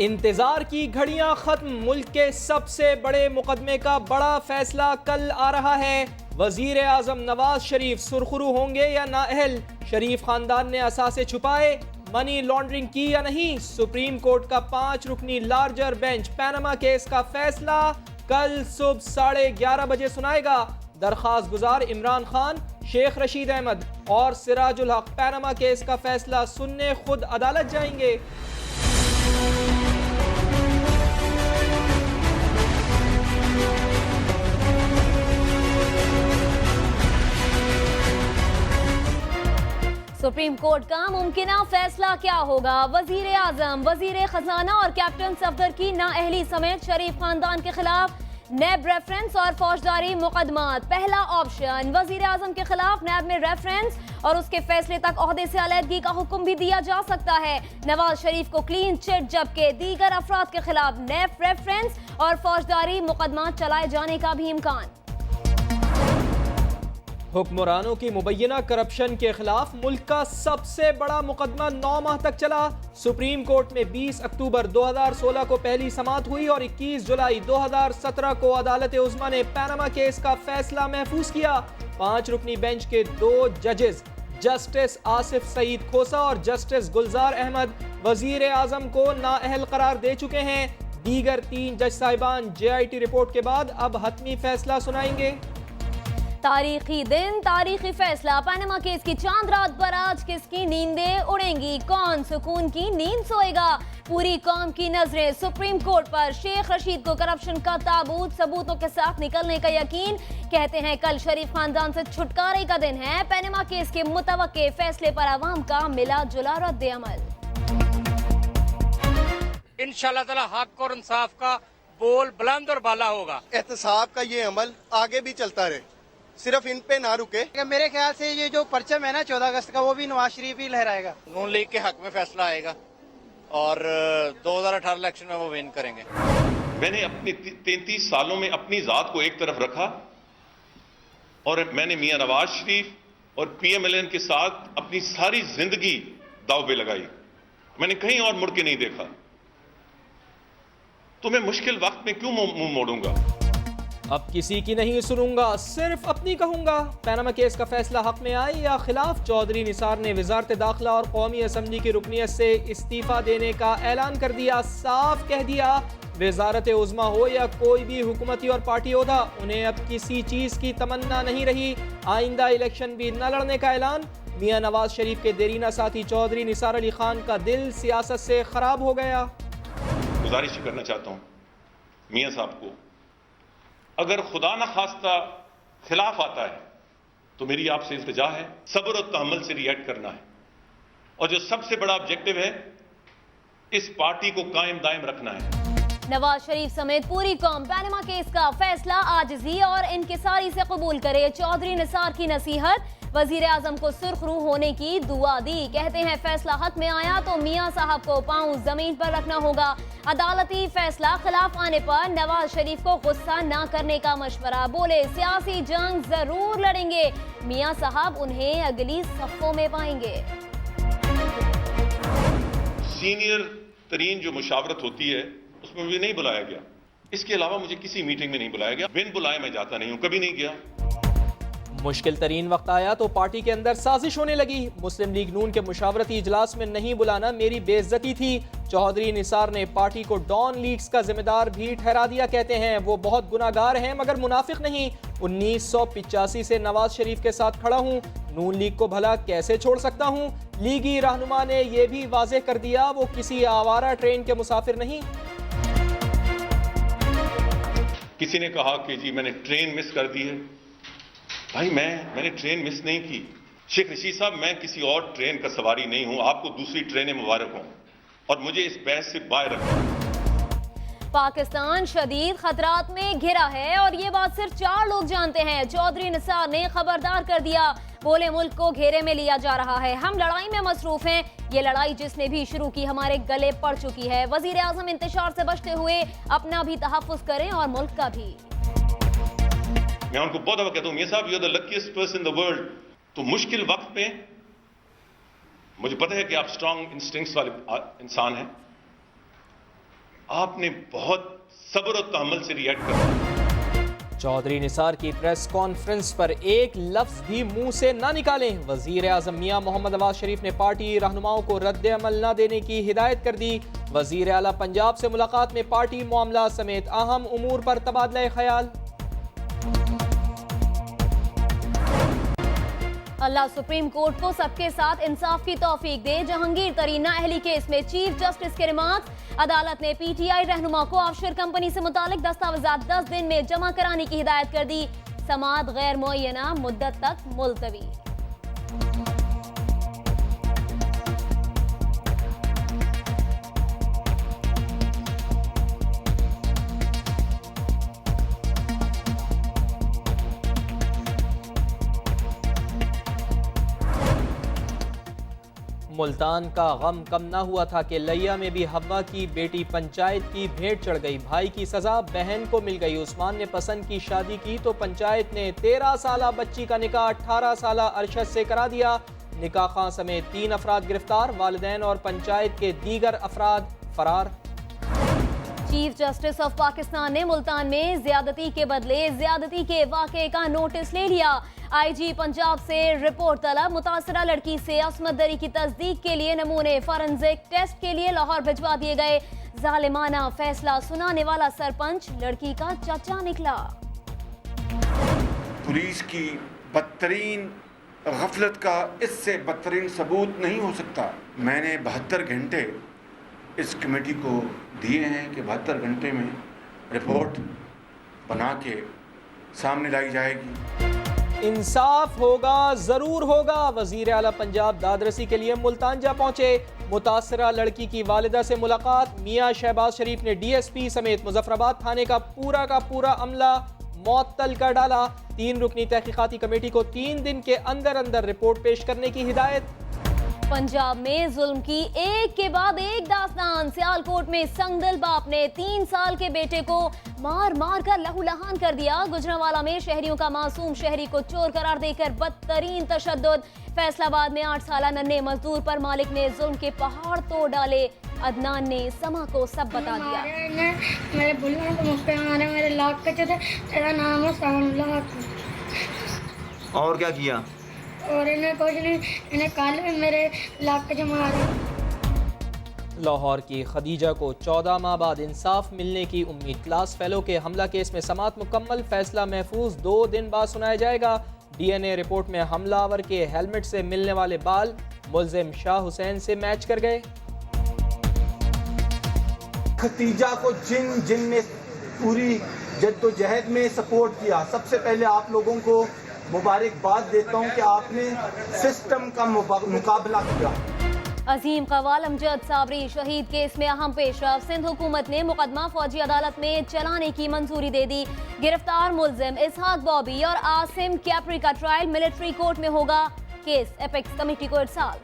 इंतजार की घड़ियां खत्म, मुल्क के सबसे बड़े मुकदमे का बड़ा फैसला कल आ रहा है। वजीर आजम नवाज शरीफ सुरखरू होंगे या नाअहल? शरीफ खानदान ने असासे छुपाए, मनी लॉन्ड्रिंग की या नहीं? सुप्रीम कोर्ट का 5 रुकनी लार्जर बेंच पैनामा केस का फैसला कल सुबह 11:30 बजे सुनाएगा। दरखास्त गुजार इमरान खान, शेख रशीद अहमद और सिराजुल हक पैनामा केस का फैसला सुनने खुद अदालत जाएंगे। सुप्रीम कोर्ट का मुमकिना फैसला क्या होगा? वजीर आजम, वजीर खजाना और कैप्टन सफदर की नाअहली समेत शरीफ खानदान के खिलाफ नैब रेफरेंस और फौजदारी मुकदमात। पहला ऑप्शन, वजीर आजम के खिलाफ नैब में रेफरेंस और उसके फैसले तक ओहदे से अलहदगी का हुक्म भी दिया जा सकता है। नवाज शरीफ को क्लीन चिट, जबकि दीगर अफराद के खिलाफ नैब रेफरेंस और फौजदारी मुकदमात चलाए जाने का भी इम्कान। हुक्मरानों की मुबैना करप्शन के खिलाफ मुल्क का सबसे बड़ा मुकदमा 9 माह तक चला। सुप्रीम कोर्ट में 20 अक्टूबर 2016 को पहली समाअत हुई और 21 जुलाई 2017 को अदालत उज़्मा ने पैनामा केस का फैसला महफूज किया। 5 रुकनी बेंच के 2 जजेस जस्टिस आसिफ सईद खोसा और जस्टिस गुलजार अहमद वजीर आजम को नाअहल करार दे चुके हैं। दीगर 3 जज साहिबान JIT रिपोर्ट के बाद अब हतमी फैसला सुनाएंगे। तारीखी दिन, तारीखी फैसला। पैनामा केस की चांद रात पर आज किसकी नींदें उड़ेंगी? कौन सुकून की नींद सोएगा? पूरी कौम की नजरें सुप्रीम कोर्ट पर। शेख रशीद को करप्शन का ताबूत सबूतों के साथ निकलने का यकीन। कहते हैं कल शरीफ खानदान से छुटकारे का दिन है। पैनामा केस के मुतवक्के फैसले पर अवाम का मिला जुला रद्द अमल। इंशाअल्लाह ताला हक और इंसाफ का बोल बुलंद और बाला होगा। एहतसाब का ये अमल आगे भी चलता रहे, सिर्फ इन पे ना रुके। मेरे ख्याल से ये जो परचम है ना 14 अगस्त का, वो भी नवाज शरीफ ही लहराएगा। नून लीग के हक में फैसला आएगा और 2018 इलेक्शन में वो विन करेंगे। मैंने अपने 33 सालों में अपनी जात को एक तरफ रखा और मैंने मियां नवाज शरीफ और PMLN के साथ अपनी सारी जिंदगी दाव पे लगाई। मैंने कहीं और मुड़ के नहीं देखा, तो मैं मुश्किल वक्त में क्यों मुंह मोड़ूंगा? अब किसी की नहीं सुनूंगा, सिर्फ अपनी कहूंगा। पैनामा केस का फैसला हक में आए या खिलाफ? चौधरी निसार ने वजारत दाखिला और कौमी असम्बली की रुकनियत से इस्तीफा देने का ऐलान कर दिया। साफ कह दिया, वजारत उज़्मा हो या कोई भी हुकूमती और पार्टी ओहदा, उन्हें अब किसी चीज की तमन्ना नहीं रही। आइंदा इलेक्शन भी न लड़ने का ऐलान। मियां नवाज शरीफ के देरीना साथी चौधरी निसार अली खान का दिल सियासत से खराब हो गया। गुजारिश करना चाहता हूं मियां साहब को, अगर खुदा न खास्ता खिलाफ आता है तो मेरी आपसे इल्तिजा है, सब्र और तहम्मुल से रिएक्ट करना है। और जो सबसे बड़ा ऑब्जेक्टिव है, इस पार्टी को कायम दायम रखना है। नवाज शरीफ समेत पूरी कौम पैनामा केस का फैसला आजिज़ी और इनकिसारी से कबूल करे। चौधरी निसार की नसीहत, वजीर आजम को सुरखरू होने की दुआ दी। कहते हैं फैसला हक में आया तो मियां साहब को पांव जमीन पर रखना होगा। अदालती फैसला खिलाफ आने पर नवाज शरीफ को गुस्सा ना करने का मशवरा। बोले सियासी जंग जरूर लड़ेंगे, मियां साहब उन्हें अगली सफ़ों में पाएंगे। सीनियर तरीन जो मुशावरत होती है उसमें मुझे नहीं बुलाया गया। इसके अलावा मुझे किसी मीटिंग में नहीं बुलाया गया। बिन बुलाए मैं जाता नहीं हूं, कभी नहीं गया। मुश्किल तरीन वक्त आया तो पार्टी के अंदर साजिश होने लगी। मुस्लिम लीग नून के मुशावरती इजलास में नहीं बुलाना मेरी बेइज्जती थी। चौधरी निसार ने पार्टी को डॉन लीग्स का जिम्मेदार भी ठहरा दिया। कहते हैं वो बहुत गुनाहगार हैं मगर मुनाफिक नहीं। 1985 से नवाज शरीफ के साथ खड़ा हूं, नून लीग को भला कैसे छोड़ सकता हूं? लीगी रहनुमा ने यह भी वाजे कर दिया वो किसी आवारा ट्रेन के मुसाफिर नहीं। किसी ने कहा कि जी मैंने ट्रेन मिस कर दी है। भाई मैंने ट्रेन मिस नहीं की। शेख रशीद साहब, मैं किसी और ट्रेन का सवारी नहीं हूं। आपको दूसरी ट्रेनें मुबारक हों और मुझे इस बहस से बाहर रखें। पाकिस्तान शदीद खतरात में घिरा है और ये बात सिर्फ 4 लोग जानते हैं। चौधरी निसार ने खबरदार कर दिया। बोले मुल्क को घेरे में लिया जा रहा है, हम लड़ाई में मसरूफ हैं। ये लड़ाई जिसने भी शुरू की हमारे गले पड़ चुकी है। वजीर आजम इंतशार से बचते हुए अपना भी तहफ़्फ़ुज़ करें और मुल्क का भी। मैं उनको बहुत दफा कहता हूं, मियां साहब you are the luckiest person in the world. तो मुश्किल वक्त में मुझे पता है कि आप स्ट्रांग इंस्टिंक्ट्स वाले इंसान हैं, आपने बहुत सब्र और तहम्मुल से रिएक्ट करना। चौधरी निसार की प्रेस कॉन्फ्रेंस पर एक लफ्ज भी मुंह से ना निकालें। वजीर आजम मियां मोहम्मद नवाज शरीफ ने पार्टी रहनुमाओं को रद्द अमल न देने की हिदायत कर दी। वजीर आला पंजाब से मुलाकात में पार्टी मामला समेत अहम उमूर पर तबादला ख्याल। अल्लाह सुप्रीम कोर्ट को सबके साथ इंसाफ की तौफीक दे। जहांगीर तरीन नाअहली केस में चीफ जस्टिस के रिमांड। अदालत ने पीटीआई रहनुमा को ऑफशोर कंपनी से मुतालिक दस्तावेजात 10 दिन में जमा कराने की हिदायत कर दी। समाअत गैर मुअय्यना मुद्दत तक मुलतवी। मुल्तान का गम कम ना हुआ था कि लिया में भी हवा की बेटी पंचायत की भेंट चढ़ गई। भाई की सजा बहन को मिल गई। उस्मान ने पसंद की शादी की तो पंचायत ने 13 साला बच्ची का निकाह 18 साला अरशद से करा दिया। निकाह खां समेत 3 अफराद गिरफ्तार। वालिदैन और पंचायत के दीगर अफराद फरार। चीफ जस्टिस ऑफ पाकिस्तान ने मुल्तान में ज्यादती के बदले ज्यादती के वाक़े का नोटिस ले लिया। आईजी पंजाब से रिपोर्ट तलब। मुतासरा लड़की से असमत दरी की तस्दीक के लिए नमूने फॉरेंसिक टेस्ट के लिए लाहौर भिजवा दिए गए। जालिमाना फैसला सुनाने वाला सरपंच लड़की का चाचा निकला। पुलिस की बदतरीन गफलत का इससे बदतरीन सबूत नहीं हो सकता। मैंने 72 घंटे इस कमेटी को दिए हैं कि 72 घंटे में रिपोर्ट बना के सामने लाई जाएगी। इंसाफ होगा, जरूर होगा। वजीर आला पंजाब दादरसी के लिए मुल्तान जा पहुंचे। मुतासरा लड़की की वालिदा से मुलाकात। मियां शहबाज शरीफ ने डीएसपी समेत मुजफ्फराबाद थाने का पूरा अमला मुअत्तल कर डाला। 3 रुकनी तहकीकाती कमेटी को 3 दिन के अंदर अंदर रिपोर्ट पेश करने की हिदायत। पंजाब में जुल्म की एक के बाद एक दास्तान। सियालकोट में संगदल बाप ने 3 साल के बेटे को मार मार कर लहूलुहान कर दिया। गुजरांवाला में शहरियों का मासूम शहरी को चोर करार देकर बदतरीन तशद्दुद। फैसलाबाद में 8 साला नन्हे मजदूर पर मालिक ने जुल्म के पहाड़ तोड़ डाले। अदनान ने समा को सब बता दिया। मेरे बुल्ला को मुझे मारे, मेरे लाख के चले, तेरा नाम है सानुल्लाह। और क्या किया? और इन्हें कुछ नहीं, इन्हें काल में मेरे लाख के मारे। लाहौर की खदीजा को 14 माह बाद इंसाफ मिलने की उम्मीद। क्लास फेलो के हमला केस में समाअत मुकम्मल। फैसला महफूज 2 दिन बाद सुनाया जाएगा। डीएनए रिपोर्ट में हमलावर के हेलमेट से मिलने वाले बाल मुल्जिम शाह हुसैन से मैच कर गए। खदीजा को जिन ने पूरी जद्दोजहद में सपोर्ट किया, सबसे पहले आप लोगों को मुबारकबाद देता हूं कि आपने सिस्टम का मुकाबला किया। अजीम कवाल अमजद साबरी शहीद केस में अहम पेशरफ। सिंध हुकूमत ने मुकदमा फौजी अदालत में चलाने की मंजूरी दे दी। गिरफ्तार मुल्जिम इसहाक बॉबी और आसिम कैपरी का ट्रायल मिलिट्री कोर्ट में होगा। केस एपेक्स कमेटी को इरसाल।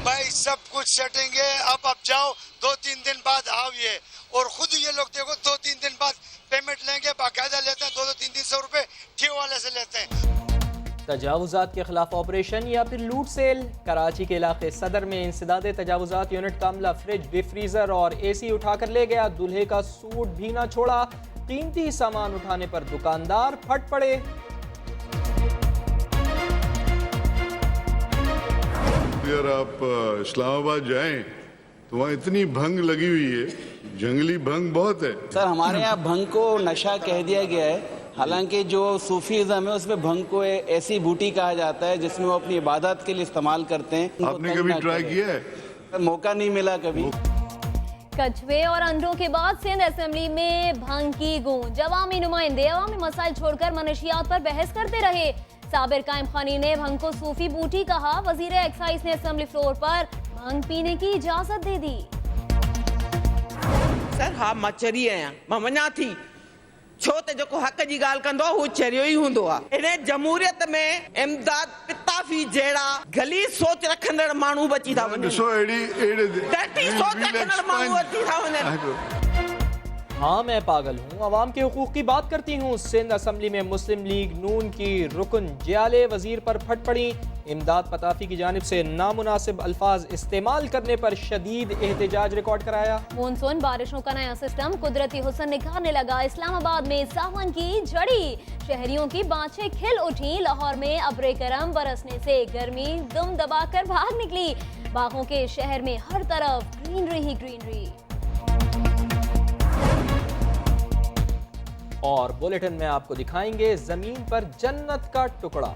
भाई सब कुछ सेटिंग है। अब जाओ, 2-3 दिन बाद आओ ये, और खुद ये लोग देखो 2-3 दिन बाद पेमेंट लेंगे। बाकायदा लेते हैं 200-300 रुपए ठीक वाले से लेते हैं। तजावुजात के खिलाफ ऑपरेशन या फिर लूट सेल। कराची के इलाके सदर में इंसदादे तजावुजात यूनिट का अमला फ्रिज, डीप फ्रीजर और एसी उठाकर ले गया। दूल्हे का सूट भी ना छोड़ा। कीमती सामान उठाने पर दुकानदार फट पड़े। अगर आप इस्लामाबाद जाएं तो वहाँ इतनी भंग लगी हुई है, जंगली भंग बहुत है। सर हमारे यहाँ भंग को नशा कह दिया गया है। हालांकि जो सूफीज़म है उसमें भंग को ऐसी बूटी कहा जाता है जिसमें वो अपनी इबादत के लिए इस्तेमाल करते हैं। आपने कभी ट्राई किया है? मौका नहीं मिला कभी। कछुए और अंडों के बाद सिंध असेंबली में भंग की गूंज। अवामी नुमाइंदे अवामी मसाइल छोड़कर मनशियात पर बहस करते रहे। साबिर कायम खानी ने भंग को सूफी बूटी कहा। वजीर एक्साइज ने असेंबली फ्लोर पर भंग पीने की इजाजत दे दी। सर हा मां चरी आहियां, मां मञा थी, छो त जेको हक़ जी ॻाल्हि कंदो आहे हू चरियो ई हूंदो आहे। इन जमहूरियत में इमदाद पिताफी जहिड़ा गली सोच रखंदड़ माण्हू बची था वञनि। ॾिसो अहिड़ी ॾाढी सोच रखंदड़ माण्हू बची था वञनि। हाँ मैं पागल हूँ, अवाम के हुकूक की बात करती हूँ। सिंध असम्बली में मुस्लिम लीग नून की रुकन जियाले वजीर पर फट पड़ी। इमदाद पताफी की जानिब से नामुनासिब अल्फाज इस्तेमाल करने पर शदीद एहतजाज रिकॉर्ड कराया। मानसून बारिशों का नया सिस्टम कुदरती हुस्न निखारने लगा। इस्लामाबाद में सावन की झड़ी, शहरियों की बाँछें खिल उठी। लाहौर में अब्रे करम बरसने से गर्मी दम दबाकर भाग निकली। बागों के शहर में हर तरफ ग्रीनरी ही ग्रीनरी। और बुलेटिन में आपको दिखाएंगे जमीन पर जन्नत का टुकड़ा।